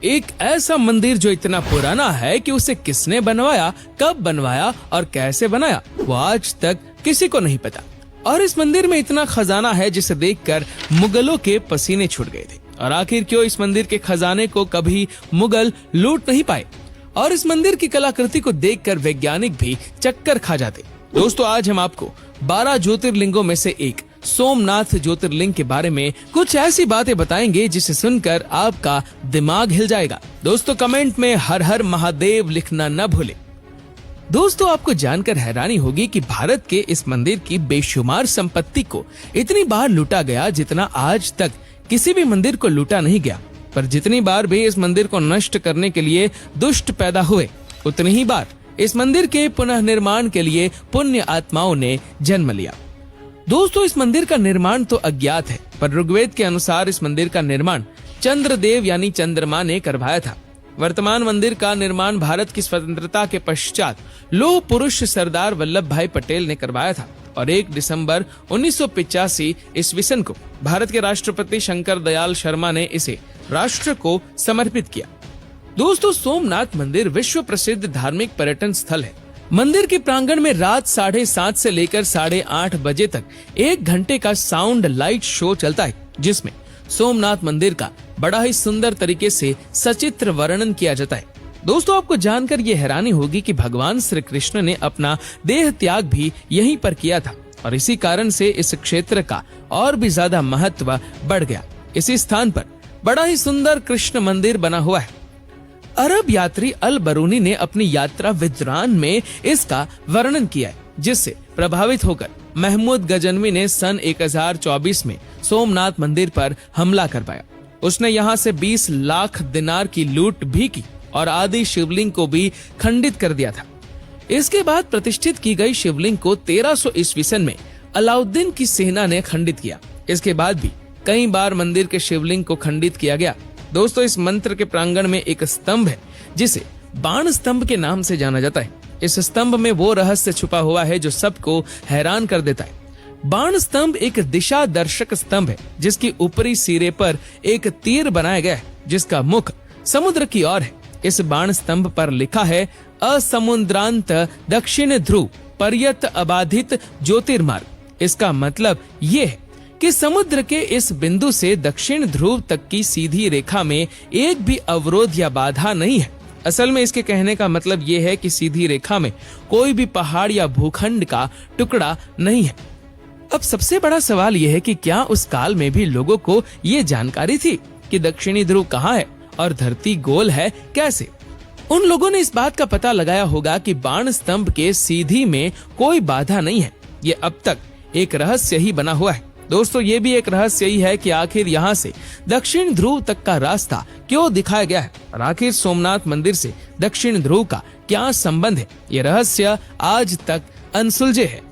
एक ऐसा मंदिर जो इतना पुराना है कि उसे किसने बनवाया, कब बनवाया और कैसे बनाया, वो आज तक किसी को नहीं पता। और इस मंदिर में इतना खजाना है जिसे देखकर मुगलों के पसीने छूट गए थे। और आखिर क्यों इस मंदिर के खजाने को कभी मुगल लूट नहीं पाए और इस मंदिर की कलाकृति को देखकर वैज्ञानिक भी चक्कर खा जाते। दोस्तों, आज हम आपको 12 ज्योतिर्लिंगों में से एक सोमनाथ ज्योतिर्लिंग के बारे में कुछ ऐसी बातें बताएंगे जिसे सुनकर आपका दिमाग हिल जाएगा। दोस्तों, कमेंट में हर हर महादेव लिखना न भूलें। दोस्तों, आपको जानकर हैरानी होगी कि भारत के इस मंदिर की बेशुमार संपत्ति को इतनी बार लूटा गया जितना आज तक किसी भी मंदिर को लूटा नहीं गया। पर जितनी बार भी इस मंदिर को नष्ट करने के लिए दुष्ट पैदा हुए, उतनी ही बार इस मंदिर के पुनः निर्माण के लिए पुण्य आत्माओं ने जन्म लिया। दोस्तों, इस मंदिर का निर्माण तो अज्ञात है, पर ऋग्वेद के अनुसार इस मंदिर का निर्माण चंद्रदेव यानी चंद्रमा ने करवाया था। वर्तमान मंदिर का निर्माण भारत की स्वतंत्रता के पश्चात लौह पुरुष सरदार वल्लभ भाई पटेल ने करवाया था और 1 दिसंबर 1985 ईस्वी सन को भारत के राष्ट्रपति शंकर दयाल शर्मा ने इसे राष्ट्र को समर्पित किया। दोस्तों, सोमनाथ मंदिर विश्व प्रसिद्ध धार्मिक पर्यटन स्थल है। मंदिर के प्रांगण में रात 7:30 से लेकर 8:30 बजे तक 1 घंटे का साउंड लाइट शो चलता है, जिसमें सोमनाथ मंदिर का बड़ा ही सुंदर तरीके से सचित्र वर्णन किया जाता है। दोस्तों, आपको जानकर ये हैरानी होगी कि भगवान श्री कृष्ण ने अपना देह त्याग भी यहीं पर किया था और इसी कारण से इस क्षेत्र का और भी ज्यादा महत्व बढ़ गया। इसी स्थान पर बड़ा ही सुंदर कृष्ण मंदिर बना हुआ है। अरब यात्री अल बरूनी ने अपनी यात्रा विद्रान में इसका वर्णन किया है, जिससे प्रभावित होकर महमूद गजनवी ने सन 1024 में सोमनाथ मंदिर पर हमला करवाया। उसने यहाँ से 20 लाख दिनार की लूट भी की और आदि शिवलिंग को भी खंडित कर दिया था। इसके बाद प्रतिष्ठित की गई शिवलिंग को 1300 ईस्वी सन में अलाउद्दीन की सेना ने खंडित किया। इसके बाद भी कई बार मंदिर के शिवलिंग को खंडित किया गया। दोस्तों, इस मंदिर के प्रांगण में एक स्तंभ है जिसे बाण स्तंभ के नाम से जाना जाता है। इस स्तंभ में वो रहस्य छुपा हुआ है जो सबको हैरान कर देता है। बाण स्तंभ एक दिशा दर्शक स्तंभ है जिसकी ऊपरी सिरे पर एक तीर बनाया गया है जिसका मुख समुद्र की ओर है। इस बाण स्तंभ पर लिखा है असमुद्रांत दक्षिण ध्रुव पर्यत अबाधित ज्योतिर्मार्ग। इसका मतलब ये है कि समुद्र के इस बिंदु से दक्षिण ध्रुव तक की सीधी रेखा में एक भी अवरोध या बाधा नहीं है। असल में इसके कहने का मतलब ये है कि सीधी रेखा में कोई भी पहाड़ या भूखंड का टुकड़ा नहीं है। अब सबसे बड़ा सवाल यह है कि क्या उस काल में भी लोगों को ये जानकारी थी कि दक्षिणी ध्रुव कहाँ है और धरती गोल है कैसे? उन लोगों ने इस बात का पता लगाया होगा कि बाण स्तंभ के सीधी में कोई बाधा नहीं है। ये अब तक एक रहस्य ही बना हुआ है। दोस्तों, ये भी एक रहस्य ही है कि आखिर यहाँ से दक्षिण ध्रुव तक का रास्ता क्यों दिखाया गया है और आखिर सोमनाथ मंदिर से दक्षिण ध्रुव का क्या संबंध है। ये रहस्य आज तक अनसुलझे है।